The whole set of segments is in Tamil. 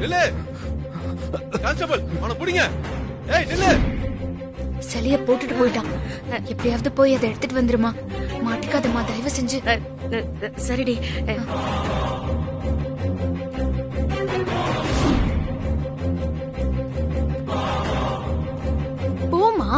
நில்லு கான்ஸ்டபிள் அவனை பிடிங்க. ஏய் நில்லு. சிலைய போட்டுட்டு போயிட்டான். எப்படியாவது போய் அதை எடுத்துட்டு வந்துருமா. மாட்டிக்காதம்மா தயவு செஞ்சு. சரிடி. போமா.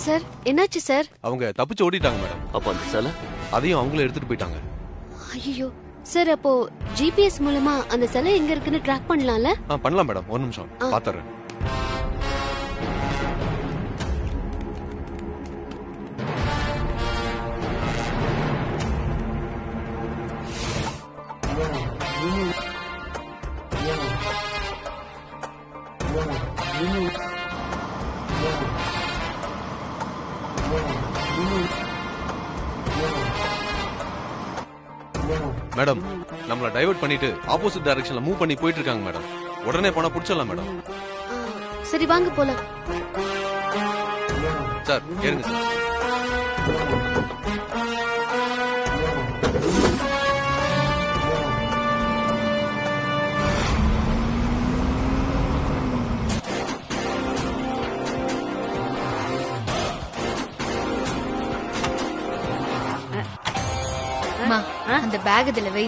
சார் என்னாச்சு சார்? அவங்க தப்பிச்சு ஓடிட்டாங்க மேடம். அப்ப அந்த சிலை அதையும் அவங்களே எடுத்துட்டு போயிட்டாங்க. ஐயோ சார், அப்போ ஜிபிஎஸ் மூலமா அந்த சிலை எங்க இருக்குன்னு ட்ராக் பண்ணலாம்ல? பண்ணலாம் மேடம். ஒரு நிமிஷம் பாத்துறேன். மேடம் நம்மள டைவர்ட் பண்ணிட்டு ஆப்போசிட் டைரக்ஷன்ல மூவ் பண்ணி போயிட்டு இருக்காங்க மேடம். உடனே போனா புடிச்சலாம் மேடம். சரி வாங்க போலாம். சார் ஏறுங்க சார். அம்மா அந்த பேக் இதுல வை.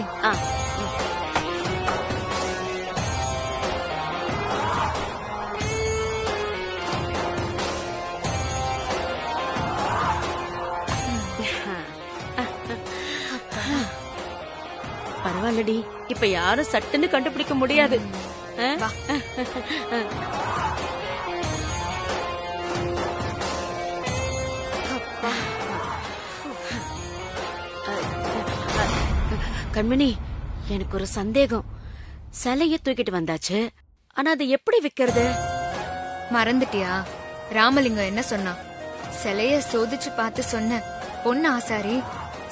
பரவாயில்லடி, இப்ப யாரும் சட்டுன்னு கண்டுபிடிக்க முடியாது. வா. கண்மணி, எனக்கு ஒரு சந்தேகம். சிலைய தூக்கிட்டு வந்தாச்சு, ஆனா அதை எப்படி விக்கிறது? மறந்துட்டியா? ராமலிங்கம் என்ன சொன்னா? சிலைய சோதிச்சு பார்த்து சொன்ன பொண்ணு ஆசாரி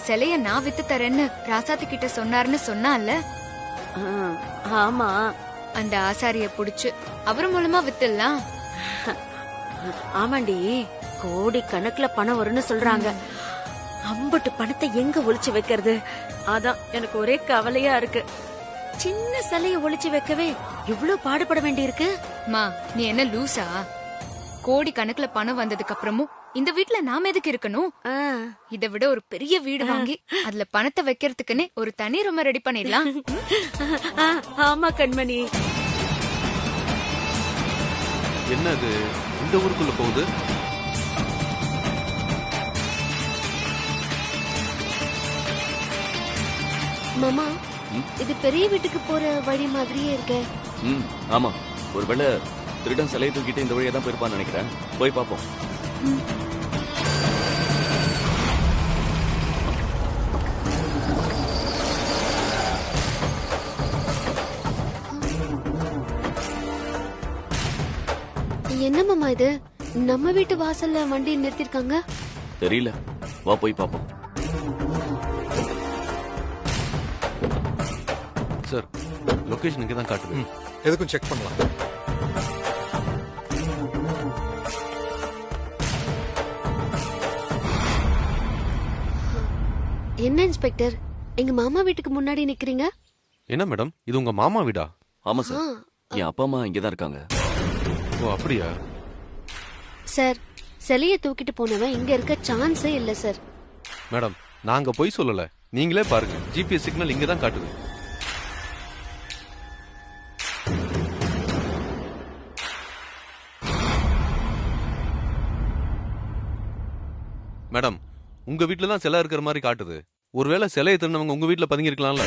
சிலைய நான் வித்து தரேன்னு ராசாத்து கிட்ட சொன்னாருன்னு சொன்னால. ஆமா, அந்த ஆசாரிய புடிச்சு அவர் மூலமா வித்துடலாம். ஆமாண்டி, கோடி கணக்குல பணம் வரும்னு சொல்றாங்க. அம்பட்டு பணத்தை எங்க ஒளிச்சு வைக்கிறது? அதான் எனக்கு ஒரே கவலையா இருக்கு. சின்ன சிலைய ஒளிச்சு வைக்கவே இவ்ளோ பாடுபட வேண்டி இருக்கு. மா நீ என்ன லூசா? கோடி கணக்குல பணம் வந்ததுக்கு அப்புறமும் இந்த வீட்ல நாம எதுக்கு இருக்கணும்? இதை விட ஒரு பெரிய வீடு வாங்கி அதுல பணத்தை வைக்கிறதுக்குன்னு ஒரு தனி ரூம் ரெடி பண்ணிடலாம். ஆமா கண்மணி. என்னது இந்த ஊருக்குள்ள போகுது? மாமா, இது பெரிய வீட்டுக்கு போற வழி மாதிரியே இருக்கே. ஆமா, ஒருவேளை திருடன் சிலையை தூக்கிட்டு இந்த வழியா தான் போயிருப்பான்னு நினைக்கிறேன். போய் பாப்போம். என்ன மாமா இது? நம்ம வீட்டு வாசல்ல வண்டி நிறுத்திருக்காங்க. தெரியல, வா போய் பாப்போம். சார் லொகேஷன் இங்க தான் காட்டுது. எதுக்கும் செக் பண்ணலாம். என்ன இன்ஸ்பெக்டர், எங்க மாமா வீட்டுக்கு முன்னாடி நிக்கிறீங்க? என்ன மேடம், இது உங்க மாமா வீடா? ஆமா சார், என் அப்பா அம்மா இங்கதான் இருக்காங்க. ஓ அப்படியா? சார், சிலைய தூக்கிட்டு போனவன் இங்க இருக்க சான்ஸே இல்ல சார். மேடம் நாங்க போய் சொல்லல, நீங்களே பாருங்க. ஜிபிஎஸ் சிக்னல் இங்க தான் காட்டுது. மேடம் உங்க வீட்டுல தான் சிலை இருக்கிற மாதிரி காட்டுது. ஒருவேளை சிலையை திருநவங்க உங்க வீட்டுல பதுங்கி இருக்கலாம்ல.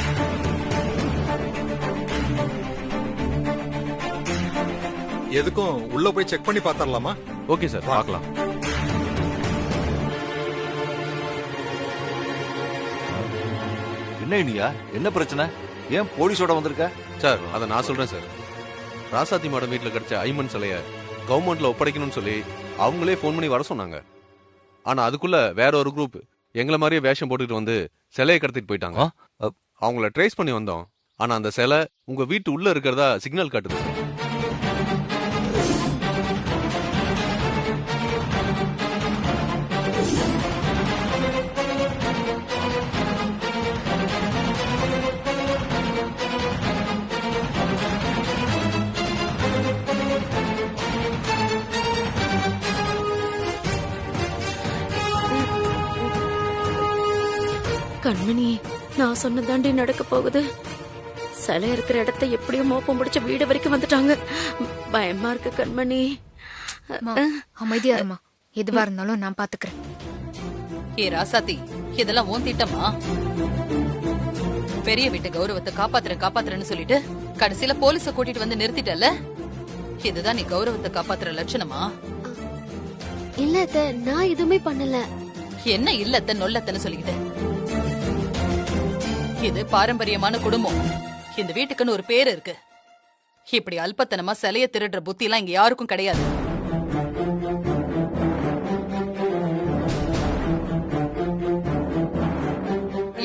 எதுக்கும் உள்ள போய் செக் பண்ணி பாத்தரலாமா? ஓகே சார், பார்க்கலாம். என்ன இனியா, என்ன பிரச்சனை? ஏன் போலீஸோட வந்திருக்க? சார் அதை நான் சொல்றேன் சார். ராசாத்தி மேடம் வீட்டுல கிடைச்ச ஐமன் சிலைய கவர்மெண்ட்ல ஒப்படைக்கணும்னு சொல்லி அவங்களே ஃபோன் பண்ணி வர சொன்னாங்க. ஆனா அதுக்குள்ள வேற ஒரு குரூப் எங்களை மாதிரியே வேஷம் போட்டுட்டு வந்து சிலையை கடத்திட்டு போயிட்டாங்க. அவங்கள ட்ரேஸ் பண்ணி வந்தோம். ஆனா அந்த சிலை உங்க வீட்டு உள்ள இருக்கிறதா சிக்னல் காட்டுது. கண்மணி, நான் சொன்னதாண்டி நடக்க போகுது. சிலை இருக்கிற இடத்த எப்படியும் மோப்பம் முடிச்ச வீடு வரைக்கும் வந்துட்டாங்க. பயமா இருக்கு கண்மணி. அம்மா, அமைதியா இருமா. எதுவா இருந்தாலும் நான் பாத்துக்கிறேன். ஏ ராசாத்தி, இதெல்லாம் உன் திட்டமா? பெரிய வீட்டு கௌரவத்தை காப்பாத்துறேன்னு சொல்லிட்டு கடைசியில போலீஸ கூட்டிட்டு வந்து நிறுத்திட்டல. இதுதான் நீ கௌரவத்தை காப்பாத்துற லட்சணமா? இல்ல அத்தை, நான் எதுவுமே பண்ணல. என்ன இல்லத்த நொல்லத்தன்னு சொல்லிக்கிட்டு? இது பாரம்பரியமான குடும்பம். இந்த வீட்டுக்குன்னு ஒரு பேரு இருக்கு. இப்படி அல்பத்தனமா சிலைய திருடுற புத்தி எல்லாம் இங்க யாருக்கும் கிடையாது.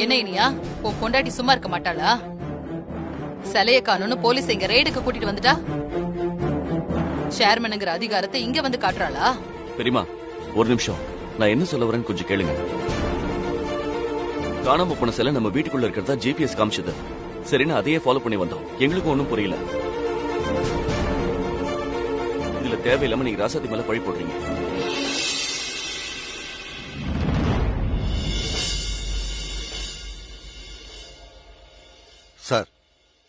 என்ன இனியா, உன் பொண்டாட்டி சும்மா இருக்க மாட்டாளா? சிலைய காணும்னு போலீஸ் இங்க ரெய்டுக்கு கூட்டிட்டு வந்துட்டா சேர்மனுங்கிற அதிகாரத்தை இங்க வந்து காட்டுறாளா? பெரியமா, ஒரு நிமிஷம், நான் என்ன சொல்ல வரேன்னு கொஞ்சம் கேளுங்க. காணாம போன சிலை நம்ம வீட்டுக்குள்ள இருக்கிறதா ஜிபிஎஸ் காமிச்சது. சரின்னு அதையே ஃபாலோ பண்ணி வந்தோம். எங்களுக்கும் ஒன்றும் புரியல. இதுல தேவையில்லாம நீங்க ராசாத்தி மேல பழி போடுறீங்க. சார்,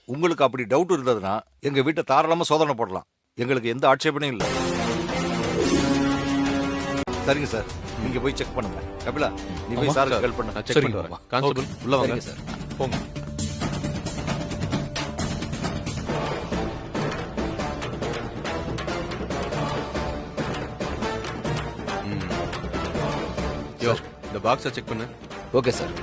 உங்களுக்கு அப்படி டவுட் இருந்ததுன்னா எங்க வீட்டை தாராளமா சோதனை போடலாம். எங்களுக்கு எந்த ஆட்சேபனையும் இல்லை. சரிங்க சார், நீங்க போய் செக் பண்ணுங்க. கபிலா, நீ போய் சாருக்கு ஹெல்ப் பண்ண. நான் செக் பண்ணிட்டு வரேன். கான்ஸ்டபிள் உள்ள வாங்க சார். போங்க. யோ, இந்த பாக்ஸை செக் பண்ணு. Okay sir.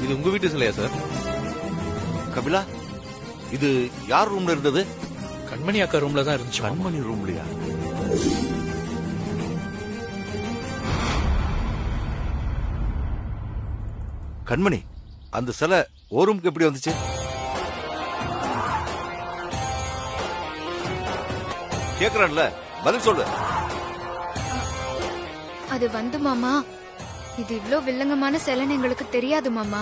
இது உங்க வீட்டு சிலையா சார்? கபிலா, இது யார் ரூம்ல இருந்தது? கண்மணி அக்கா ரூம்ல தான் இருந்துச்சு. கண்மணி ரூம்லயா? கண்மணி, அந்த சிலை ஓ ரூமுக்கு எப்படி வந்துச்சு? கேக்குறான்ல, பதில் சொல்லு. அது வந்து மாமா, இது இவ்ளோ வில்லங்கமான சிலைன்னு எங்களுக்கு தெரியாது மாமா.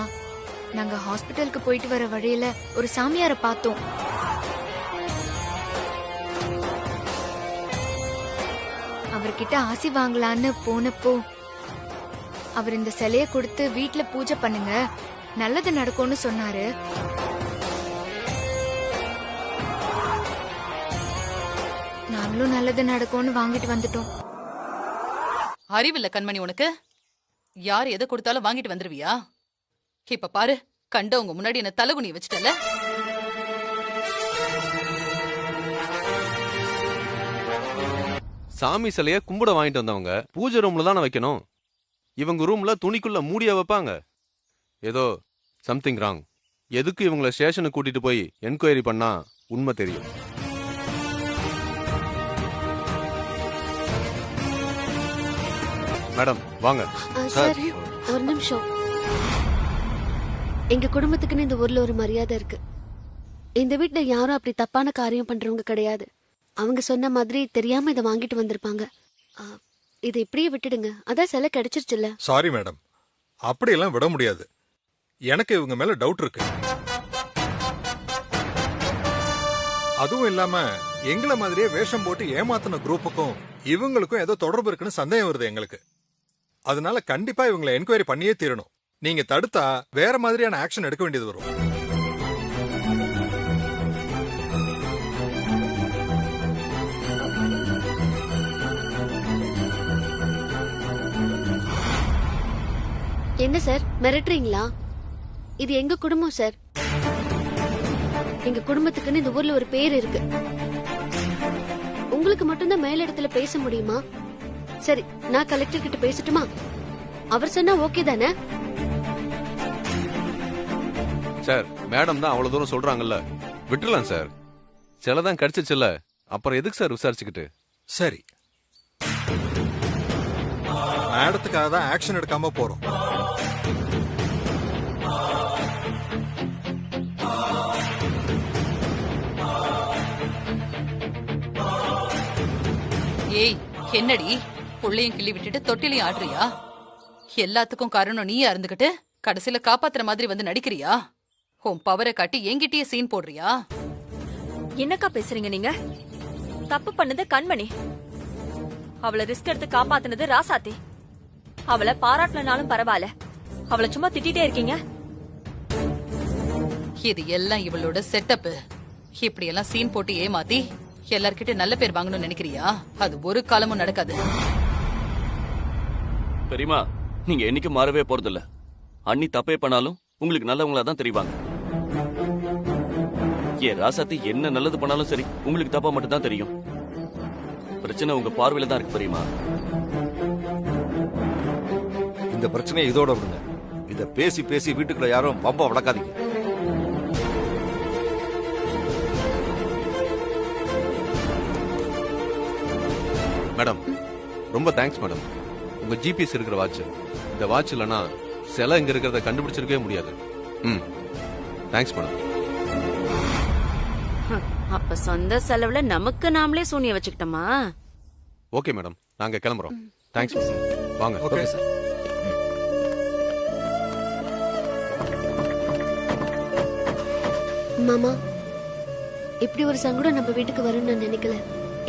நாங்க ஹாஸ்பிட்டலுக்கு போயிட்டு வர வழியில ஒரு சாமியார பார்த்தோம். அவர்கிட்ட ஆசி வாங்கலான்னு போனப்போ அவர் இந்த சிலைய கொடுத்து வீட்ல பூஜை பண்ணுங்க, நல்லது நடக்கும்னு சொன்னாரு. நாங்களும் நல்லது நடக்கும்னு வாங்கிட்டு வந்துட்டோம். அறிவில்ல கண்மணி உனக்கு? யார் எதை கொடுத்தாலும் வாங்கிட்டு வந்துருவியா? இப்ப பாரு, கண்டவங்க முன்னாடி என்ன தலகுனி வச்சுட்டல. சாமி சிலைய கும்பிட வாங்கிட்டு வந்தவங்க பூஜை ரூம்ல தானே வைக்கணும். இவங்க ரூம்ல துணிக்குள்ள மூடியா வைப்பாங்க. ஏதோ சம்திங் ராங். எதுக்கு இவங்கள ஸ்டேஷனுக்கு கூட்டிட்டு போய் என்கொயரி பண்ணா உண்மை தெரியும். மேடம் வாங்க. சார் ஒரு நிமிஷம். எங்க குடும்பத்துக்குன்னு இந்த ஊர்ல ஒரு மரியாதை இருக்கு. இந்த வீட்ல யாரும் அப்படி தப்பான காரியம் பண்றவங்க கிடையாது. அவங்க சொன்ன மாதிரி தெரியாம இதை வாங்கிட்டு வந்திருப்பாங்க. இதை இப்படியே விட்டுடுங்க. அதான் சிலை கிடைச்சிருச்சுல்ல. சாரி மேடம், அப்படியெல்லாம் விட முடியாது. எனக்கு இவங்க மேல டவுட் இருக்கு. அதுவும் இல்லாம எங்களை மாதிரியே வேஷம் போட்டு ஏமாத்தின குரூப்புக்கும் இவங்களுக்கும் ஏதோ தொடர்பு இருக்குன்னு சந்தேகம் வருது எங்களுக்கு. அதனால கண்டிப்பா இவங்களை என்கொயரி பண்ணியே தீரணும். நீங்க தடுத்தா வேற மாதிரியான ஆக்ஷன் எடுக்க வேண்டியது வரும். என்ன சார் மிரட்டுறீங்களா? இது எங்க குடும்பம் சார். எங்க குடும்பத்துக்குன்னு இந்த ஊர்ல ஒரு பேர் இருக்கு. உங்களுக்கு மட்டும்தான் மேலிடத்துல பேச முடியுமா? சரி, நான் கலெக்டர் கிட்ட பேசட்டுமா? அவர் சொன்னா ஓகே தானே? சார் மேடம் தான் அவ்வளவு தூரம் சொல்றாங்கல்ல, விட்டுலாம் சார். சிலதான் கிடைச்சிச்சுல்ல, அப்புறம் எதுக்கு சார் விசாரிச்சுக்கிட்டு? சரி, மேடத்துக்காக தான் ஆக்ஷன் எடுக்காம போறோம். ஏய் என்னடி புள்ளையும் கிள்ளி விட்டுட்டு தொட்டிலையும் ஆடுறியா? எல்லாத்துக்கும் காரணம் நீயா இருந்துகிட்டு கடைசியில காப்பாத்துற மாதிரி வந்து நடிக்கிறியா? உன் பவரை காட்டி என்கிட்டயே சீன் போடுறியா? என்னக்கா பேசுறீங்க நீங்க? தப்பு பண்ணது கண்மணி. அவளை ரிஸ்க் எடுத்து காப்பாத்துனது ராசாத்தி. அவளை பாராட்டலனாலும் பரவாயில்ல, அவளை சும்மா திட்டிட்டே இருக்கீங்க. இது எல்லாம் இவளோட செட்டப். இப்படி எல்லாம் சீன் போட்டு ஏமாத்தி எல்லார்கிட்ட நல்ல பேர் வாங்கணும்னு நினைக்கிறியா? அது ஒரு காலமும் நடக்காது. பெரியமா, நீங்க என்னைக்கு மாறவே போறதில்ல. அண்ணி தப்பே பண்ணாலும் உங்களுக்கு நல்லவங்களா தான் தெரிவாங்க. ஏன் ராசாத்தி என்ன நல்லது பண்ணாலும் சரி, உங்களுக்கு தப்பா மட்டும் தான் தெரியும். பிரச்சனை உங்க பார்வையில தான் இருக்கு பெரியமா. இந்த பிரச்சனையை இதோட விடுங்க. இத பேசி பேசி வீட்டுக்குள்ள யாரும் பம்பா வளர்க்காதீங்க. மேடம் ரொம்ப தேங்க்ஸ் மேடம். உங்க ஜிபிஎஸ் இருக்கிற வாட்ச், இந்த வாட்ச் இல்லைன்னா சிலை இங்க இருக்கிறத கண்டுபிடிச்சிருக்கவே முடியாது. Thanks madam. அப்ப சொந்த செலவுல நமக்கு நாமளே சூனிய வச்சுக்கிட்டோமா? ஓகே மேடம், நாங்க கிளம்புறோம். தேங்க்ஸ். வாங்க. Okay sir. மாமா, இப்படி ஒரு சங்கடம் நம்ம வீட்டுக்கு வரும்னு நான் நினைக்கல.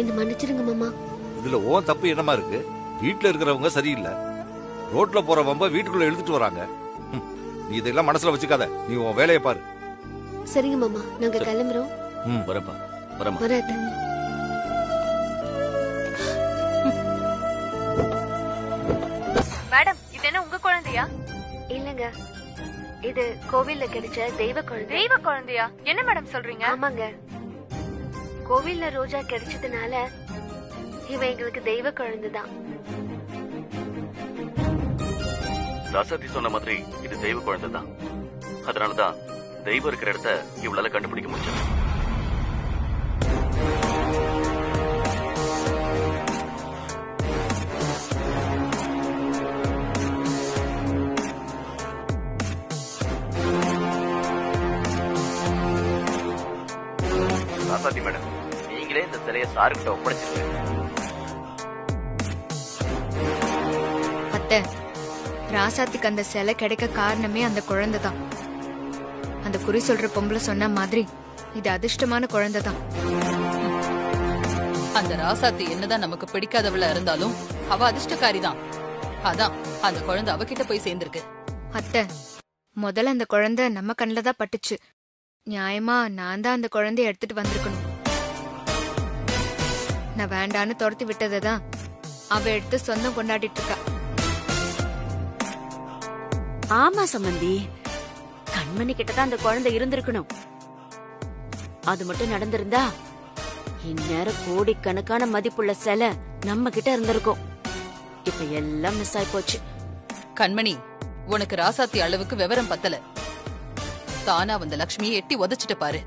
என்ன மன்னிச்சிருங்க மாமா. இதுல ஓன் தப்பு என்னமா இருக்கு? வீட்டுல இருக்கிறவங்க சரியில்லை, ரோட்ல போற வம்ப வீட்டுக்குள்ள எழுதிட்டு வராங்க. நீ இதெல்லாம் மனசுல வச்சுக்காத, நீ உன் வேலையை பாரு. சரிங்க மாமா, நாங்க கிளம்புறோம். வரப்பா, வரமா. வராது. மேடம், இது என்ன உங்க குழந்தையா? இல்லங்க, இது கோவில்ல கிடைச்ச தெய்வ குழந்தை. தெய்வ குழந்தையா? என்ன மேடம் சொல்றீங்க? ஆமாங்க, கோவில்ல ரோஜா கிடைச்சதுனால இவ எங்களுக்கு தெய்வ குழந்தைதான். ராசாத்தி சொன்ன மாதிரி இது தெய்வ குழந்தை தான். அதனாலதான் தெய்வம் இருக்கிற இடத்த இவளால கண்டுபிடிக்க முடிஞ்சது. ராசாத்தி மேடம், நீங்களே இந்த சிலையை சாருக்கிட்ட ஒப்படைச்சிருக்கீங்க. அத்தை, ராசாத்துக்கு அந்த சிலை கிடைக்க காரணமே அந்த குழந்தை தான். அந்த குறி சொல்ற பொம்பளை சொன்ன மாதிரி இது அதிர்ஷ்டமான குழந்தை தான். அந்த ராசாத்தி என்னதான் நமக்கு பிடிக்காதவளா இருந்தாலும் அவ அதிர்ஷ்டக்காரி தான். அதான் அந்த குழந்தை அவகிட்ட போய் சேர்ந்திருக்கு. அத்தை, முதல்ல அந்த குழந்தை நம்ம கண்ணில தான் பட்டுச்சு. நியாயமா நான் தான் அந்த குழந்தைய எடுத்துட்டு வந்திருக்கணும். நான் வேண்டான்னு துரத்தி விட்டதான் அவ எடுத்து சொந்தம் கொண்டாடிட்டு இருக்கா. ஆமா சம்பந்தி, கண்மணி கிட்டதான் அந்த குழந்தை இருந்திருக்கணும். அது மட்டும் நடந்திருந்தா இந்நேரம் கோடிக்கணக்கான மதிப்புள்ள சிலை நம்ம கிட்ட இருந்திருக்கும். இப்ப எல்லாம் மிஸ் ஆயி போச்சு. கண்மணி, உனக்கு ராசாத்தி அளவுக்கு விவரம் பத்தல. தானா வந்த லக்ஷ்மியை எட்டி உதைச்சிட்டு பாரு.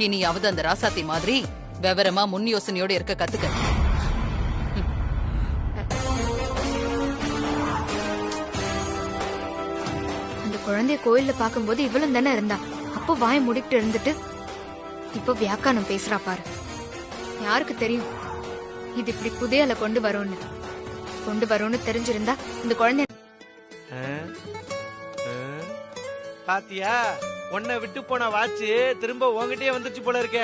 இனியாவது அந்த ராசாத்தி மாதிரி விவரமா முன் யோசனையோட இருக்க கத்துக்க. அந்த குழந்தைய கோயில்ல பாக்கும்போது இவளும் தானே இருந்தா. அப்போ வாய் முடிக்கிட்டு இருந்துட்டு இப்போ வியாக்கானம் பேசுறா பாரு. யாருக்கு தெரியும் இது இப்படி புதையல கொண்டு வரும்னு தெரிஞ்சிருந்தா இந்த குழந்தை. பாத்தியா, உன்னை விட்டு போன வாட்சு திரும்ப உங்ககிட்டயே வந்துச்சு போல இருக்க.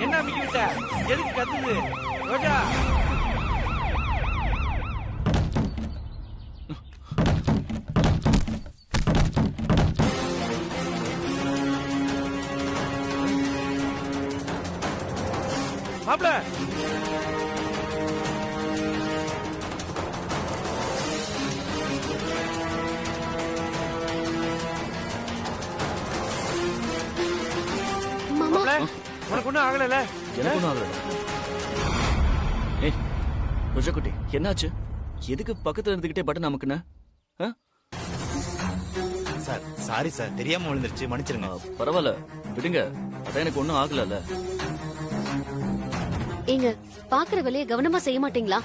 என்ன அம்பிக்கி விட்ட? எதுக்கு கத்துது ரோஜா? மாப்ள, மாப்ள, உனக்கு ஒண்ணும் ஆகல? எனக்கு ஒன்றும் ஆகல. ஏய் ரோஜா குட்டி, என்னாச்சு? எதுக்கு பக்கத்துல இருந்துகிட்டே பட்டன் அமுக்குன? சார் சாரி சார், தெரியாம விழுந்துருச்சு, மன்னிச்சிருங்க. பரவாயில்ல விடுங்க, அதான் எனக்கு ஒன்றும் ஆகல. ஏங்க, பாக்குற வேலையை கவனமா செய்ய மாட்டீங்களா?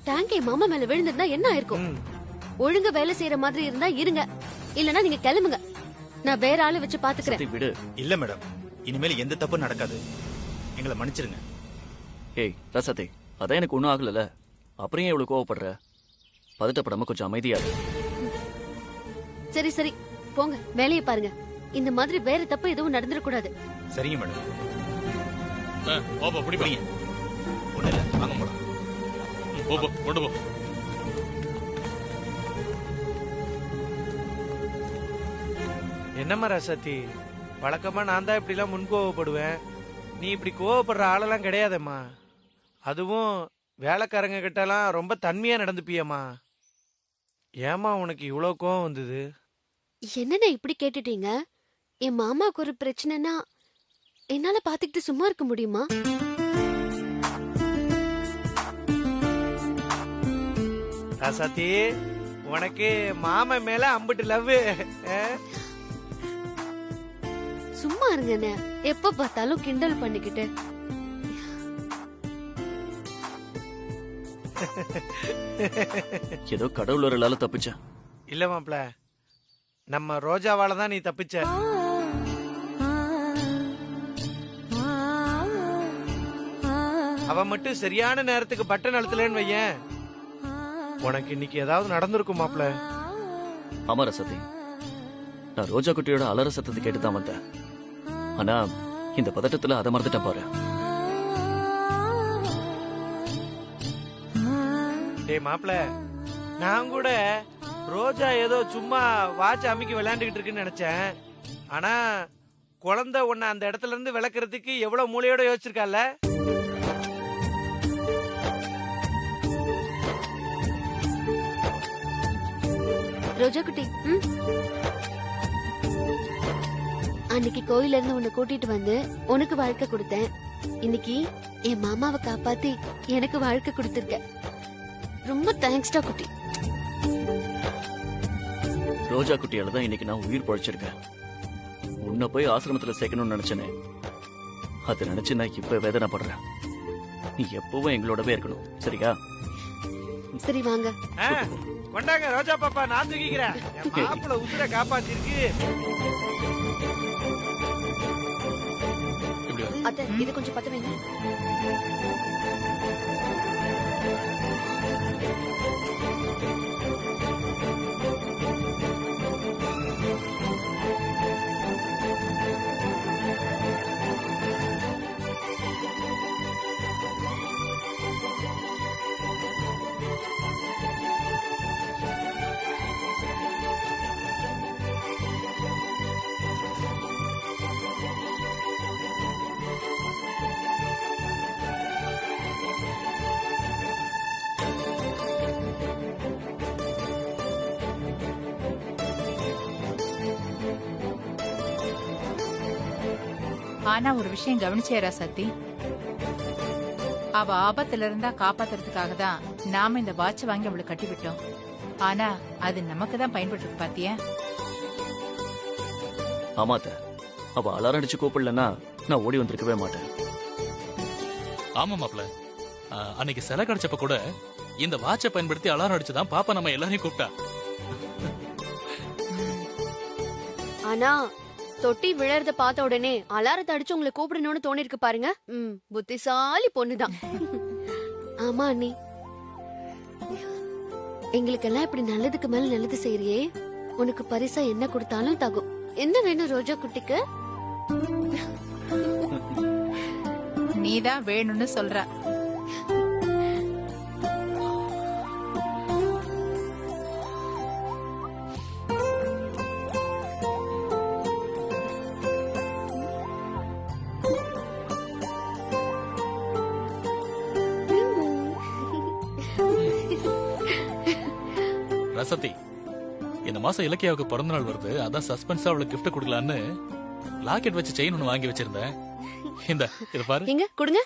டேங்கை மாமா மேல விழுந்திருந்தா என்ன ஆயிருக்கும்? ஒழுங்கா வேலை செய்யற மாதிரி இருந்தா இருங்க, இல்லனா நீங்க கிளம்புங்க. நான் வேற ஆளை வச்சு பாத்துக்கிறேன். விடு. இல்ல மேடம், இனிமேல் எந்த தப்பும் நடக்காது, எங்களை மன்னிச்சிருங்க. ஏய் ரசத்தை, அதான் எனக்கு ஒன்றும் ஆகல, அப்புறம் ஏன் இவ்வளவு கோவப்படுற? பதட்டப்படாம கொஞ்சம் அமைதியா இரு. சரி சரி, போங்க வேலையை பாருங்க. இந்த மாதிரி வேற தப்பு எதுவும் நடந்துடக்கூடாது. சரிங்க மேடம். ஒண்ணு இல்ல, வாங்க போலாம். கொண்டு போ. என்னம்மா ராசாத்தி, வழக்கமா நான் தான் இப்படி எல்லாம் முன் கோவப்படுவேன். நீ இப்படி கோவப்படுற ஆளெல்லாம் கிடையாதம்மா. அதுவும் வேலைக்காரங்க கிட்ட எல்லாம் ரொம்ப தன்மையா நடந்துப்பியம்மா. ஏமா உனக்கு இவ்வளவு கோவம் வந்தது? என்னண்ணா இப்படி கேட்டுட்டீங்க? என் மாமாவுக்கு ஒரு பிரச்சனைனா என்னால பாத்துக்கிட்டு சும்மா இருக்க முடியுமா? ராசாத்தி, உனக்கு மாமன் மேல அம்பிட்டு லவ். சும்மா இருங்கண்ணே, எப்ப பார்த்தாலும் கிண்டல் பண்ணிக்கிட்டு. ஏதோ கடவுள் ஒரு லால தப்பிச்ச. இல்ல மாப்ள, நம்ம ரோஜாவால தான் நீ தப்பிச்ச. அவ மட்டும் சரியான நேரத்துக்கு பட்டன் அழுத்தலன்னு வையேன், உனக்கு இன்னைக்கு ஏதாவது நடந்திருக்கும் மாப்ள. ஆமா ரசதி, நான் ரோஜா குட்டியோட அலற சத்தத்தை கேட்டுதான் வந்தேன். ஆனா இந்த பதட்டத்துல அதை மறந்துட்டேன் பாரு. டேய் மாப்ள, நான் கூட ரோஜா ஏதோ சும்மா வாட்ச் அமுக்கி விளையாண்டுகிட்டு இருக்குன்னு நினைச்சேன். ஆனா குழந்தை உன்னை அந்த இடத்துல இருந்து விளக்குறதுக்கு எவ்வளவு மூளையோட யோசிச்சிருக்கால. ரோஜா குட்டி, அன்னைக்கு கோயில இருந்து உன்னை கூட்டிட்டு வந்து உனக்கு வாழ்க்கை கொடுத்தேன். இன்னைக்கு என் மாமாவை காப்பாத்தி எனக்கு வாழ்க்கை கொடுத்திருக்க. ரொம்ப தேங்க்ஸ்டா குட்டி. ரோஜா குட்டியால தான் இன்னைக்கு நான் உயிர் பழைச்சிருக்கேன். உன்னை போய் ஆசிரமத்துல சேர்க்கணும்னு நினைச்சேனே, அதை நினைச்சு நான் இப்ப வேதனைப்படுறேன். நீ எப்பவும் எங்களோடவே இருக்கணும், சரியா? சரி வாங்க. கொண்டாங்க ரோஜா பாப்பா, நான் தூக்கிக்கிறேன். மாப்பிள்ள உசுர காப்பாத்திருக்கு. அத்தை, இது கொஞ்சம் பத்த வைங்க. ஆனா ஒரு விஷயம் கவனிச்சேரா சத்தி, அவ ஆபத்துல இருந்தா காப்பாத்துறதுக்காக தான் நாம இந்த வாட்ச் வாங்கி அவளுக்கு கட்டி விட்டோம். ஆனா அது நமக்கு தான் பயன்பட்டு பாத்தியா? ஆமாத்த, அவ அலாரம் அடிச்சு கூப்பிடலன்னா நான் ஓடி வந்திருக்கவே மாட்டேன். ஆமா மாப்ள, அன்னைக்கு சிலை கிடைச்சப்ப கூட இந்த வாட்சை பயன்படுத்தி அலாரம் அடிச்சுதான் பாப்பா நம்ம எல்லாரையும் கூப்பிட்டா. ஆனா தொட்டி விழறத பார்த்த உடனே அலாரத்தை அடிச்சு உங்களை கூப்பிடணும்னு தோணி இருக்கு பாருங்க. புத்திசாலி பொண்ணுதான். ஆமா அண்ணி, எங்களுக்கெல்லாம் இப்படி நல்லதுக்கு மேல நல்லது செய்யறியே, உனக்கு பரிசா என்ன கொடுத்தாலும் தகும். என்ன வேணும் ரோஜா குட்டிக்கு? நீதான் வேணும்னு சொல்ற. ரசதி, இந்த மாசம் இலக்கியாவுக்கு பிறந்த நாள் வருது, அதான் சஸ்பென்ஸா அவளுக்கு கிஃப்ட் கொடுக்கலான்னு லாக்கெட் வச்சு செயின் ஒண்ணு வாங்கி வச்சிருந்தேன். இந்த இது பாரு. எங்க கொடுங்க.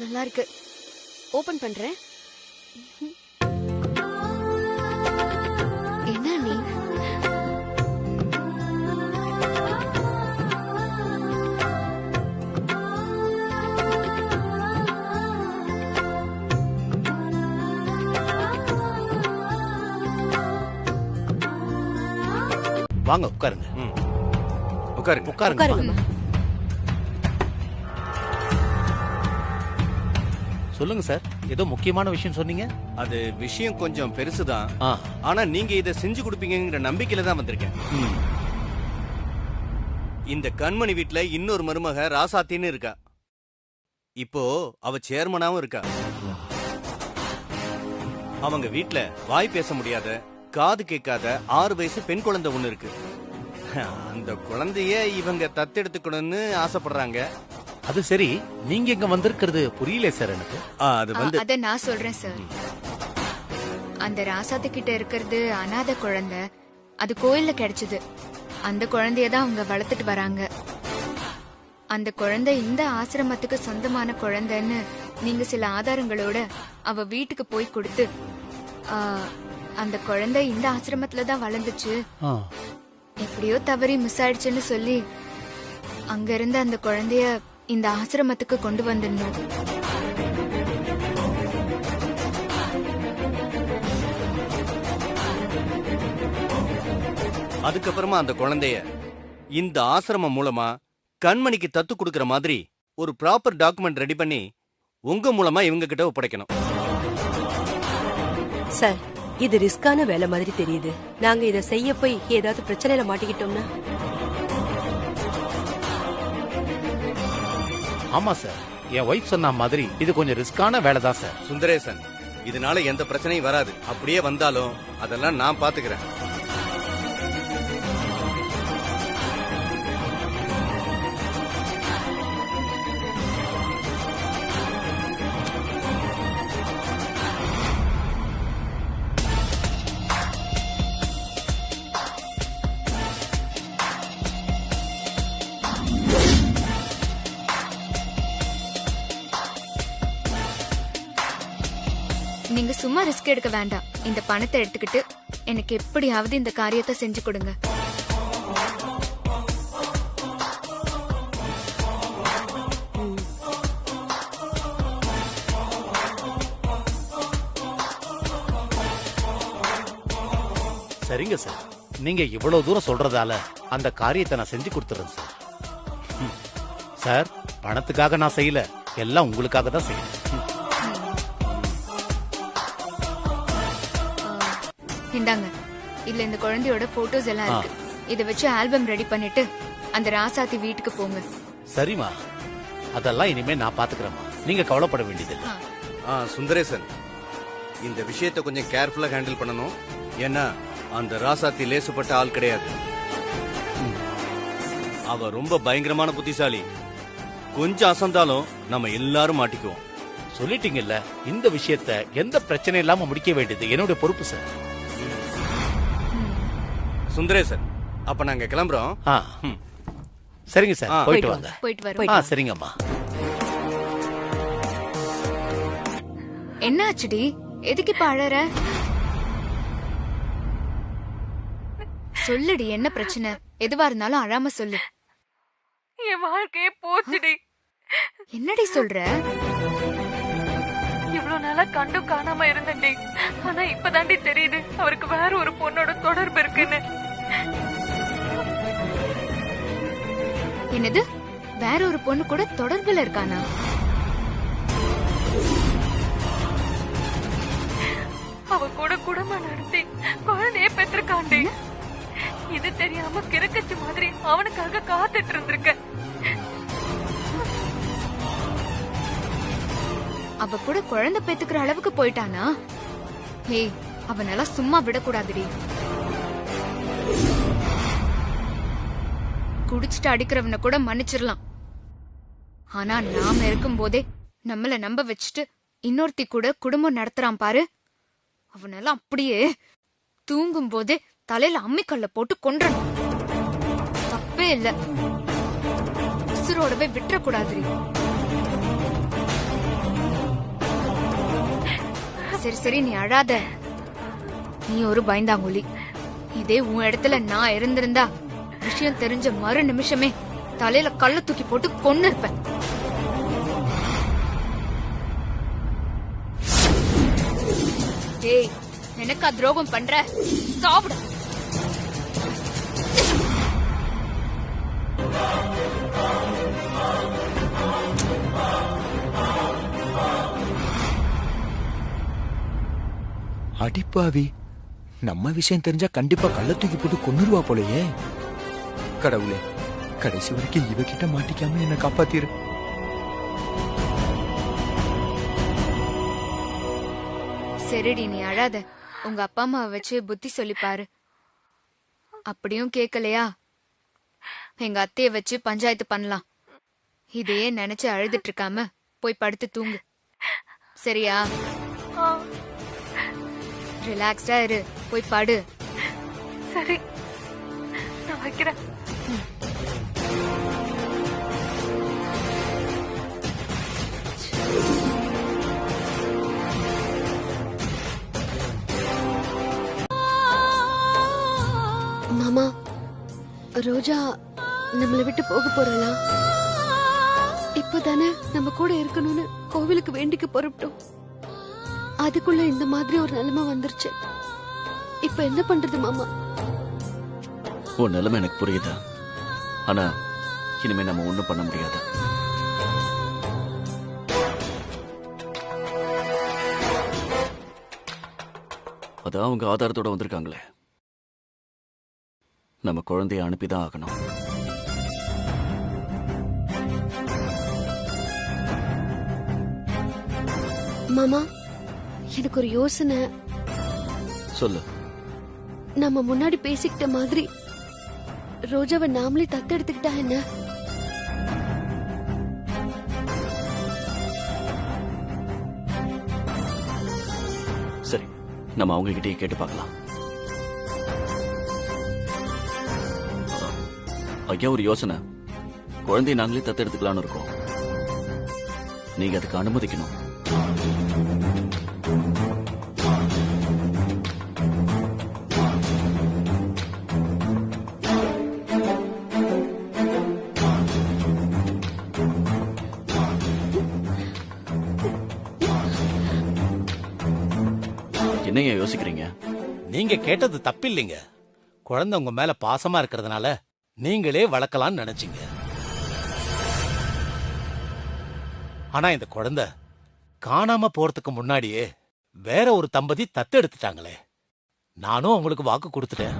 நல்லா இருக்கு. ஓபன் பண்றேன். என்ன நீ? வாங்க உட்காருங்க. உட்காருங்க உட்காருங்க. சொல்லுங்க சார், ஏதோ முக்கியமான விஷயம் சொன்னீங்க. அது விஷயம் கொஞ்சம் பெருசுதான். ஆனா நீங்க இத செஞ்சு கொடுப்பீங்கங்கிற நம்பிக்கையில தான் வந்திருக்கேன். இந்த கண்மணி வீட்ல இன்னொரு மருமக ராசாத்தின்னு இருக்கா. இப்போ அவ சேர்மனாவும் இருக்கா. அவங்க வீட்ல வாய் பேச முடியாத, காது கேட்காத 6 வயசு பெண் குழந்தை ஒண்ணு இருக்கு. அந்த குழந்தைய இவங்க தத்தெடுத்துக்கணும்னு ஆசைப்படுறாங்க. அது சரி, நீங்க இங்க வந்திருக்கிறது புரியல சார் எனக்கு. அது வந்து அத நான் சொல்றேன் சார். அந்த ராசாத்து கிட்ட இருக்கிறது அனாதை குழந்தை. அது கோயில்ல கிடைச்சது. அந்த குழந்தைய தான் அவங்க வளர்த்துட்டு வராங்க. அந்த குழந்தை இந்த ஆசிரமத்துக்கு சொந்தமான குழந்தைன்னு நீங்க சில ஆதாரங்களோட அவ வீட்டுக்கு போய் கொடுத்து, அந்த குழந்தை இந்த ஆசிரமத்துல தான் வளர்ந்துச்சு, எப்படியோ தவறி மிஸ் ஆயிடுச்சுன்னு சொல்லி அங்க இருந்து அந்த குழந்தைய இந்த ஆசிரமத்துக்கு கொண்டு வந்துடணும். அதுக்கப்புறமா அந்த குழந்தைய இந்த ஆசிரமம் மூலமா கண்மணிக்கு தத்து கொடுக்கற மாதிரி ஒரு ப்ராப்பர் டாக்குமெண்ட் ரெடி பண்ணி உங்க மூலமா இவங்க கிட்ட ஒப்படைக்கணும். சார், இது ரிஸ்கான வேலை மாதிரி தெரியுது. நாங்க இத செய்ய போய் ஏதாவது பிரச்சனையில மாட்டிக்கிட்டோம்னா? ஆமா சார், என் ஒய்ஃப் சொன்ன மாதிரி இது கொஞ்சம் ரிஸ்கான வேலை தான் சார். சுந்தரேசன், இதனால எந்த பிரச்சனையும் வராது. அப்படியே வந்தாலும் அதெல்லாம் நான் பாத்துக்கிறேன். நீங்க சும்மா ரிஸ்க் எடுக்க வேண்டாம். இந்த பணத்தை எடுத்துக்கிட்டு எனக்கு எப்படியாவது இந்த காரியத்தை செஞ்சு கொடுங்க. சரிங்க சார், நீங்க இவ்வளவு தூரம் சொல்றதால அந்த காரியத்தை நான் செஞ்சு கொடுத்துறேன் சார். சார், பணத்துக்காக நான் செய்யல, எல்லாம் உங்களுக்காக தான் செய்யணும். இந்தாங்க, இதுல இந்த குழந்தையோட போட்டோஸ் எல்லாம் இருக்கு. இத வச்சு ஆல்பம் ரெடி பண்ணிட்டு அந்த ராசாத்தி வீட்டுக்கு போங்க. சரிமா, அதெல்லாம் இனிமே நான் பாத்துக்கிறேம்மா, நீங்க கவலைப்பட வேண்டியது. சுந்தரேசன், இந்த விஷயத்தை கொஞ்சம் கேர்ஃபுல்லா ஹேண்டில் பண்ணணும். ஏன்னா அந்த ராசாத்தி லேசுப்பட்ட ஆள் கிடையாது. அவ ரொம்ப பயங்கரமான புத்திசாலி. கொஞ்சம் அசந்தாலும் நம்ம எல்லாரும் மாட்டிக்குவோம். சொல்லிட்டீங்கல்ல, இந்த விஷயத்தை எந்த பிரச்சனை இல்லாம முடிக்க வேண்டியது என்னுடைய பொறுப்பு சார். சுந்தரேசன், அப்ப நாங்க கிளம்புறோம். சரிங்க சார், போயிட்டு வாங்க. போயிட்டு வரோம். சரிங்கம்மா. என்ன ஆச்சுடி? எதுக்கு இப்ப அழற? சொல்லுடி, என்ன பிரச்சனை? எதுவா இருந்தாலும் அழாம சொல்லு. என் வாழ்க்கையே போச்சுடி. என்னடி சொல்ற? இவ்வளவு நாளா கண்டும் காணாம இருந்தேன்டி. ஆனா இப்பதாண்டி தெரியுது அவருக்கு வேற ஒரு பொண்ணோட தொடர்பு இருக்குன்னு. என்னது? வேற ஒரு பொண்ணு கூட தொடர்புல இருக்கானா? அவ கூட குடும்பம் நடத்தி குழந்தைய பெற்றிருக்காண்டி. இது தெரியாம கிறுக்கச்சு மாதிரி அவனுக்காக காத்துட்டு இருந்திருக்க. அவ கூட குழந்தை பெத்துக்கிற அளவுக்கு போயிட்டானா? ஏய், அவனெல்லாம் சும்மா விடக்கூடாதுடி. குடிச்சிட்டு அடிக்கிறவனை கூட மன்னிச்சிடலாம். ஆனா நாம இருக்கும் போதே நம்மள நம்ப வச்சுட்டு இன்னொருத்தி கூட குடும்பம் நடத்துறான் பாரு. அவனெல்லாம் அப்படியே தூங்கும் போதே தலையில அம்மிக்கல்ல போட்டு கொன்றணும். தப்பே இல்ல. உசுரோடவே விட்டுறக்கூடாதுரி. சரி சரி, நீ அழாத. நீ ஒரு பயந்தாங்கொலி. இதே உன் இடத்துல நான் இருந்திருந்தா விஷயம் தெரிஞ்ச மறு நிமிஷமே தலையில கல்ல தூக்கி போட்டு கொன்னு இருப்பேன். ஏய், எனக்கா துரோகம் பண்ற? சாப்பிட. அடிப்பாவி, நம்ம விஷயம் தெரிஞ்சா கண்டிப்பா கள்ள தூக்கி போட்டு கொன்னுருவா போலயே. கடவுளே, கடைசி வரைக்கும் இவகிட்ட மாட்டிக்காம என்ன காப்பாத்திரு. சரிடி, நீ அழாத. உங்க அப்பா அம்மாவை வச்சு புத்தி சொல்லி பாரு. அப்படியும் கேட்கலையா, எங்க அத்தைய வச்சு பஞ்சாயத்து பண்ணலாம். இதையே நினைச்சு அழுதுட்டு இருக்காம போய் படுத்து தூங்கு. சரியா? ரிலாக்ஸ்டா இரு, போய் படு. சரி, நான் வைக்கிறேன். மாமா, ரோஜா நம்மளை விட்டு போக போறா? இப்பதானே நம்ம கூட இருக்கணும்னு கோவிலுக்கு வேண்டிக்க பொறுப்பட்டோம். அதுக்குள்ள இந்த மாதிரி ஒரு நிலைமை வந்துருச்சு. இப்ப என்ன பண்றது மாமா? உன் நிலைமை எனக்கு புரியுது. ஆனா இனிமே நம்ம ஒண்ணும் பண்ண முடியாது. அதான் அவங்க ஆதாரத்தோட வந்திருக்காங்களே, நம்ம குழந்தைய அனுப்பிதான் ஆகணும். மாமா, எனக்கு ஒரு யோசனை. சொல்லு. நம்ம முன்னாடி பேசிக்கிட்ட மாதிரி ரோஜாவை நாமளே தத்தெடுத்துக்கிட்டா என்ன? சரி, நம்ம அவங்க கிட்டே கேட்டு பார்க்கலாம். ஐயா, ஒரு யோசனை. குழந்தைய நாங்களே தத்தெடுத்துக்கலான்னு இருக்கோம். நீங்க அதுக்கு அனுமதிக்கணும். என்னையா யோசிக்கிறீங்க? நீங்க கேட்டது தப்பில்லைங்க. குழந்தை உங்க மேல பாசமா இருக்கிறதுனால நீங்களே வளர்க்கலாம்னு நினைச்சீங்க. ஆனா இந்த குழந்தை காணாம போறதுக்கு முன்னாடியே வேற ஒரு தம்பதி தத்தெடுத்துட்டாங்களே. நானும் அவங்களுக்கு வாக்கு கொடுத்துட்டேன்.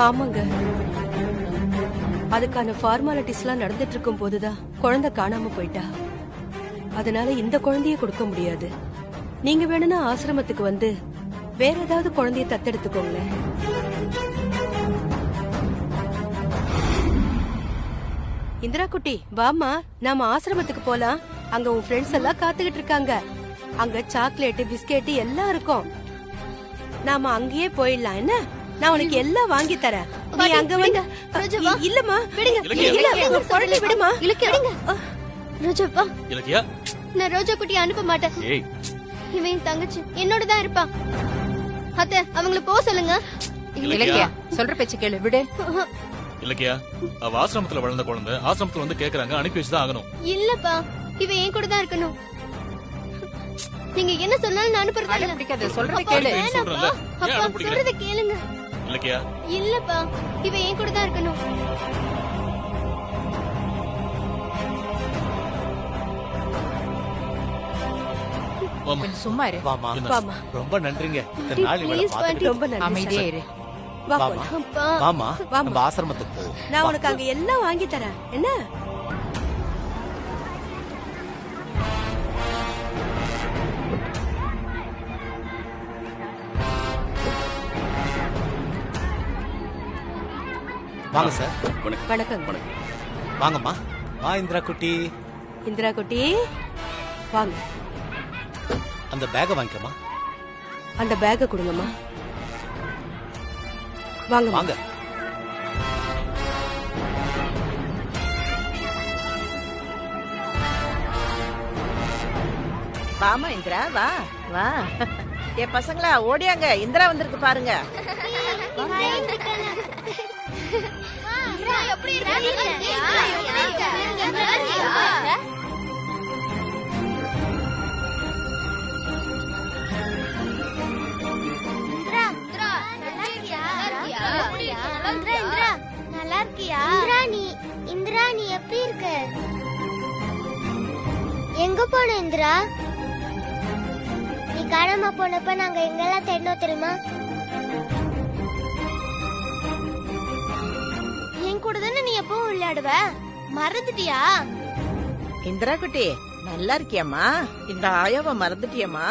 ஆமாங்க, அதுக்கான ஃபார்மாலிட்டிஸ் எல்லாம் நடந்துட்டு இருக்கும் போதுதான் குழந்தை காணாம போயிட்டா. அதனால இந்த குழந்தைய கொடுக்க முடியாது. நீங்க வேணும்னா ஆசிரமத்துக்கு வந்து வேற ஏதாவது குழந்தைய தத்தெடுத்துக்கோங்களேன். இந்திரா குட்டி, வாமா, நாம ஆசிரமத்துக்கு போலாம். அங்க உன் ஃப்ரெண்ட்ஸ் எல்லாம் காத்துக்கிட்டு இருக்காங்க. அங்க சாக்லேட் பிஸ்கெட் எல்லாம் இருக்கும். நாம அங்கேயே போயிடலாம். என்ன, நான் உனக்கு எல்லாம் வாங்கி தரேன். நீ அங்க வந்து இல்லம்மா இல்ல பொருளை விடுமா. ரோஜாப்பா, இலக்கியா, நான் ரோஜா குட்டியை அனுப்ப மாட்டேன். ஏய், இவன் தங்கச்சி என்னோட தான் இருப்பான். அத்தை, அவங்கள போக சொல்லுங்க. இலக்கியா, சொல்ற பேச்சு கேளு, விடு. இலக்கியா, அவ ஆசிரமத்துல வளர்ந்த குழந்தை, ஆசிரமத்துல வந்து கேக்குறாங்க, அனுப்பி வச்சுதான் ஆகணும். இல்லப்பா, இவன் என் கூட தான் இருக்கணும். நீங்க என்ன சொன்னாலும் நான் அனுப்புறதா பிடிக்காது, சொல்றத கேளு. அப்பா, சொல்றத கேளுங்க. இலக்கியா, இல்லப்பா, இவன் என் கூட தான் இருக்கணும். கொஞ்சம் சும்மா இரு. வாமா, வாமா. ரொம்ப நன்றிங்க. இத்தனை நாள் இவளை பார்த்துட்டு ரொம்ப நன்றி. அமைதியா இரு. வா வாமா, போலாம். வாமா, வாமா. நம்ம ஆசிரமத்துக்கு போ. நான் உனக்கு அங்க எல்லாம் வாங்கி தரேன். என்ன, வாங்க சார். வணக்கம். வாங்கம்மா. வா இந்திரா குட்டி. இந்திரா குட்டி, வாங்க. அந்த பேக்கை வாங்கிக்கம்மா. அந்த பேக்கை கொடுங்கம்மா. வாங்க வாங்க. வாமா இந்திரா, வா வா. என் பசங்களா ஓடியாங்க, இந்திரா வந்திருக்கு பாருங்க. நல்லா இருக்கியா? இந்திரா, நீ எப்படி இருக்க? எங்க போன இந்திரா? நீ காணாம போனப்ப நாங்க எங்கெல்லாம் தேடணும் தெரியுமா? என் கூட தானே நீ எப்பவும் விளையாடுவ, மறந்துட்டியா? இந்திரா குட்டி, நல்லா இருக்கியாமா? இந்த ஆயாவை மறந்துட்டியம்மா?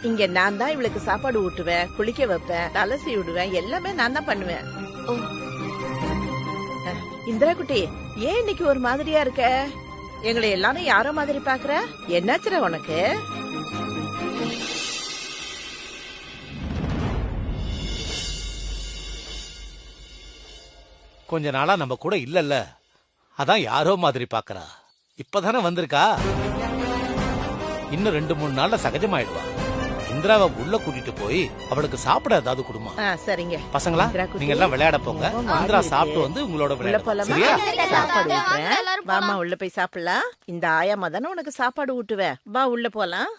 இங்க நான் தான் இவளுக்கு சாப்பாடு ஊட்டுவேன், குளிக்க வைப்பேன், தலை சீவி விடுவேன், எல்லாமே நான் தான் பண்ணுவேன். இந்திரா குட்டி, ஏன் இன்னைக்கு ஒரு மாதிரியா இருக்க? எங்களை எல்லாரும் யாரோ மாதிரி பாக்குற? என்னாச்சுடா உனக்கு? கொஞ்ச நாளா நம்ம கூட இல்லல்ல, அதான் யாரோ மாதிரி பாக்குறா. இப்பதானே வந்திருக்கா, இன்னும் 2-3 நாள்ல சகஜமாயிடுவா. இந்திராவை உள்ள கூட்டிட்டு போய் அவளுக்கு சாப்பிட ஏதாவது கொடுமா. சரிங்க பசங்களா, நீங்க எல்லாம் விளையாட போங்க. இந்திரா சாப்பிட்டு வந்து உங்களோட விளையாட. சரியா? சாப்பாடு ஊட்டுறேன், வாமா உள்ள போய் சாப்பிடலாம். இந்த ஆயாமா தானே உனக்கு சாப்பாடு ஊட்டுவேன், வா உள்ள போலாம்.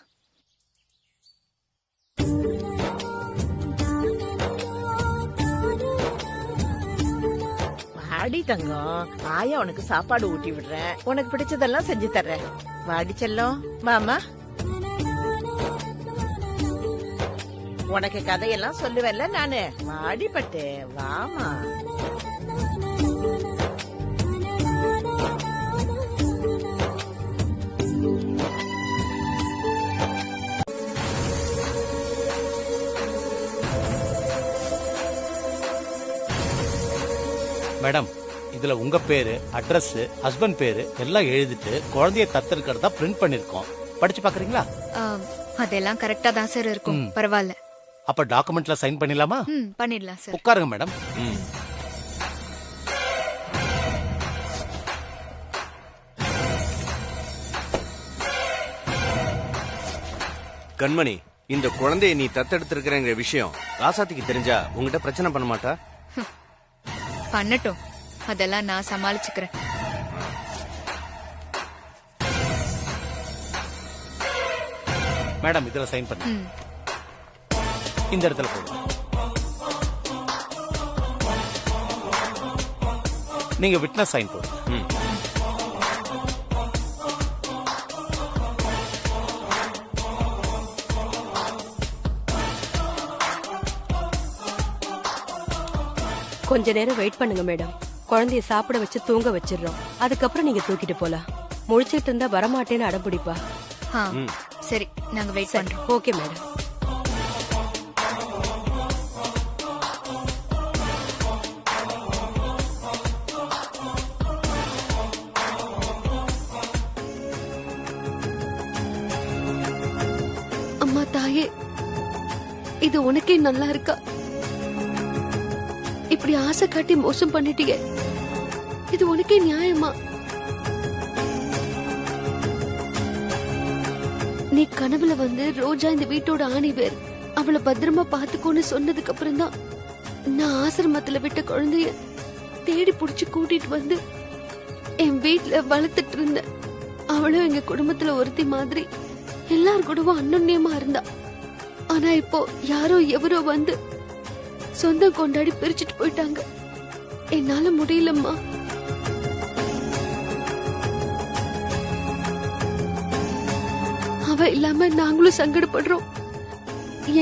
வாடி தங்கம், ஆயா உனக்கு சாப்பாடு ஊட்டி விடுறேன், உனக்கு பிடிச்சதெல்லாம் செஞ்சு தர்றேன். வாடி செல்லம், வாமா. உனக்கு கதையெல்லாம் சொல்லுவேன்ல நானு. வாடி பட்டு, வாமா. மேடம், இதுல உங்க பேரு, அட்ரஸ், ஹஸ்பண்ட் பேரு எல்லாம் எழுதிட்டு குழந்தைய தத்தெடுக்கிறதா பிரிண்ட் பண்ணிருக்கோம். படிச்சு பாக்குறீங்களா? அதெல்லாம் கரெக்டா தான் சார் இருக்கும். பரவாயில்ல. அப்ப டாக்குமெண்ட்ல சைன் பண்ணிடலாமா? பண்ணிடலாம் சார். உட்காருங்க மேடம். கண்மணி, இந்த குழந்தைய நீ தத்தெடுத்திருக்கிற விஷயம் ராசாத்திக்கு தெரிஞ்சா உங்ககிட்ட பிரச்சனை பண்ண மாட்டா? பண்ணட்டும், அதெல்லாம் நான் சமாளிச்சுக்கிறேன். மேடம், இதுல சைன் பண்ணு. இந்த இடத்துல போடுங்க. நீங்க விட்னஸ் சைன் போடுங்க. கொஞ்ச நேரம் வெயிட் பண்ணுங்க மேடம். குழந்தைய சாப்பிட வச்சு தூங்க வச்சிடுறோம், அதுக்கப்புறம் நீங்க தூக்கிட்டு போலாம். முழிச்சிட்டு இருந்தா வரமாட்டேன்னு அடம்பிடிப்பா. சரி, நாங்க வெயிட் பண்றோம். Okay madam. இது உனக்கே நல்லா இருக்கா? இப்படி ஆசை காட்டி மோசம் பண்ணிட்டீங்க. இது உனக்கே நியாயமா? நீ கனவுல வந்து ரோஜா இந்த வீட்டோட ஆணி வேர், அவளை பத்திரமா பாத்துக்கோன்னு சொன்னதுக்கு அப்புறம் தான் நான் ஆசிரமத்துல விட்ட குழந்தைய தேடி புடிச்சு கூட்டிட்டு வந்து என் வீட்டுல வளர்த்துட்டு இருந்தேன். அவளும் எங்க குடும்பத்துல ஒருத்தி மாதிரி எல்லார் கூடவும் அன்னுண்ணியமா இருந்தா. ஆனா இப்போ யாரோ எவரோ வந்து சொந்தம் கொண்டாடி பிரிச்சுட்டு போயிட்டாங்க. என்னால முடியலம்மா. அவ இல்லாம நாங்களும் சங்கடப்படுறோம்.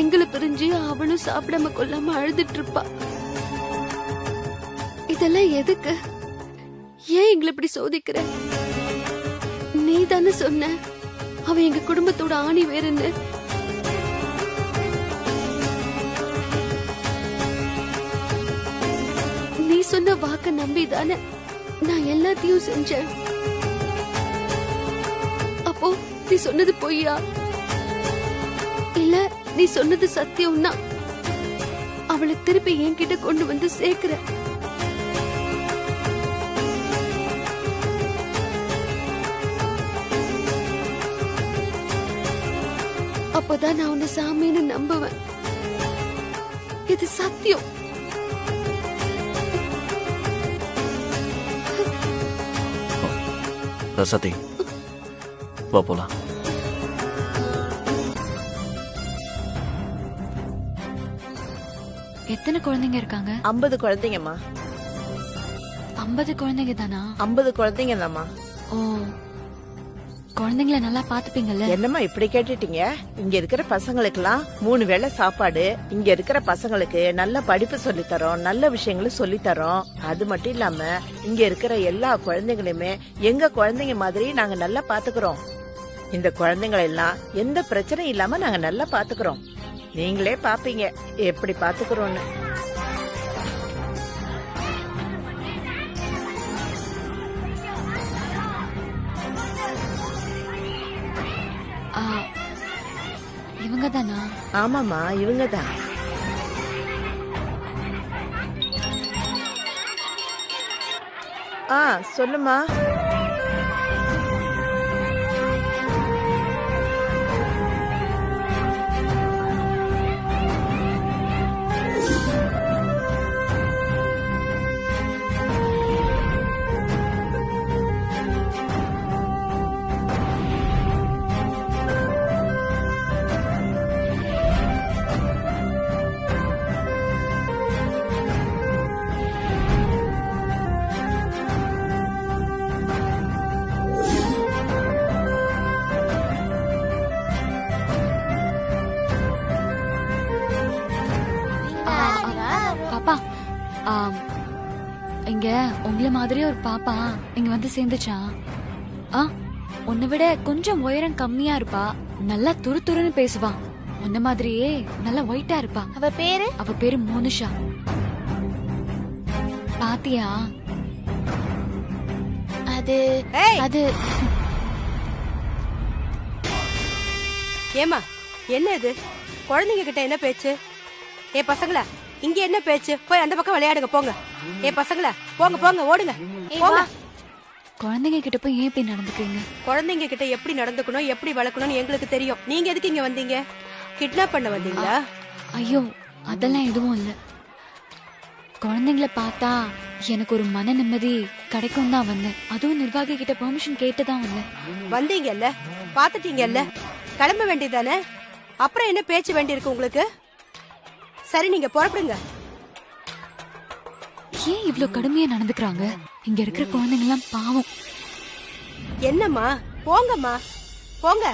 எங்களை பிரிஞ்சு அவளும் சாப்பிடாம கொள்ளாம அழுதுட்டு இருப்பா. இதெல்லாம் எதுக்கு? ஏன் எங்களை இப்படி சோதிக்கிற? நீ தானே சொன்ன அவ எங்க குடும்பத்தோட ஆணி வேறுன்னு. நீ சொன்ன வாக்க நம்பி தானே நான் எல்லாத்தையும் செஞ்சேன். அப்போ நீ சொன்னது பொய்யா? இல்ல நீ சொன்னது சத்தியம்னா அவளை திருப்பி என்கிட்ட கொண்டு வந்து சேர்க்கிற. அப்பதான் நான் உன்னை சாமின்னு நம்புவேன். இது சத்தியம். ரசதி, வா போலாம். எத்தனை குழந்தைங்க இருக்காங்க? 50 குழந்தைங்கம்மா. 50 குழந்தைங்க தானா? 50 குழந்தைங்க தான்மா. ஓ, குழந்தைங்கள நல்லா பாத்துப்பீங்கல்ல? என்னம்மா இப்படி கேட்டுட்டீங்க? இங்க இருக்கிற பசங்களுக்கெல்லாம் 3 வேளை சாப்பாடு, இங்க இருக்கிற பசங்களுக்கு நல்ல படிப்பு சொல்லித்தரோம், நல்ல விஷயங்களும் சொல்லித்தரோம். அது மட்டும் இல்லாம இங்க இருக்கிற எல்லா குழந்தைங்களுமே எங்க குழந்தைங்க மாதிரி நாங்க நல்லா பாத்துக்கிறோம். இந்த குழந்தைங்களை எல்லாம் எந்த பிரச்சனையும் இல்லாம நாங்க நல்லா பாத்துக்கிறோம். நீங்களே பாப்பீங்க எப்படி பாத்துக்கிறோன்னு. இவங்க தானா? ஆமாமா, இவங்க தான். சொல்லுமா. பாப்பா, இங்க உங்களை மாதிரியே ஒரு பாப்பா இங்க வந்து சேர்ந்துச்சா? உன்னை விட கொஞ்சம் உயரம் கம்மியா இருப்பா, நல்லா துரு துருன்னு பேசுவா, உன்ன மாதிரியே நல்லா ஒயிட்டா இருப்பா. அவ பேரு மோனிஷா. பாத்தியா? அது ஏமா, என்ன இது? குழந்தைங்க கிட்ட என்ன பேச்சு? ஏ பசங்களா, இங்க என்ன பேச்சு? போய் அந்த பக்கம் விளையாடுங்க போங்க. ஏ பசங்களா, போங்க போங்க, ஓடுங்க போங்க. குழந்தைங்க கிட்ட போய் ஏன் இப்படி நடந்துக்கிறீங்க? குழந்தைங்க கிட்ட எப்படி நடந்துக்கணும், எப்படி வளர்க்கணும்னு எங்களுக்கு தெரியும். நீங்க எதுக்கு இங்க வந்தீங்க? கிட்னாப் பண்ண வந்தீங்களா? ஐயோ, அதெல்லாம் எதுவும் இல்ல. குழந்தைங்கள பார்த்தா எனக்கு ஒரு மன நிம்மதி கிடைக்கும் தான் வந்தேன். அதுவும் நிர்வாகி கிட்ட பெர்மிஷன் கேட்டு தான் வந்தேன். வந்தீங்கல்ல, பாத்துட்டீங்கல்ல, கிளம்ப வேண்டியதானே? அப்புறம் என்ன பேச்சு வேண்டி இருக்கு உங்களுக்கு? சரி, நீங்க புறப்படுங்க. ஏன் இவ்ளோ கடுமையா நடந்துக்கிறாங்க? இங்க இருக்கிற குழந்தைங்க எல்லாம் பாவம். என்னம்மா, போங்கம்மா போங்க.